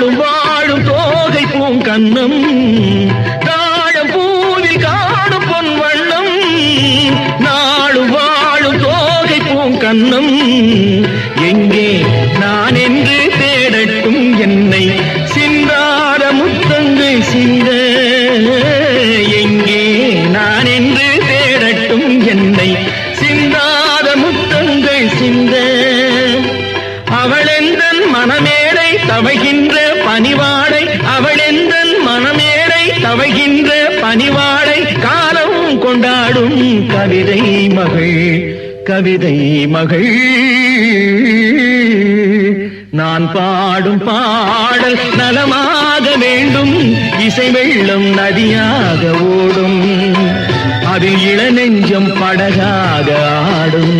நாளும் வாழும் தோகை பூங்கன்னம் தாழம் பூவில் காணும் பொன் வண்ணம் நாளும் வாழும் தோகை பூங்கன்னம் எங்கே நான் என்று தேடட்டும் என்னை சிந்தாத முத்தங்கள் சிந்த எங்கே நான் என்று தேடட்டும் என்னை சிந்தாத முத்தங்கள் சிந்த அவளெந்தன் மனமேடை தவைகின்ற பணிவாடை அவளெந்தன் மனமேடை தவைகின்ற பணிவாடை காலம் கொண்டாடும் கவிதை மகள் கவிதை மகள் நான் பாடும் பாடல் நலமாக வேண்டும் இசை வெள்ளம் நதியாக ஓடும் அது இளநெஞ்சம் படகாக ஆடும்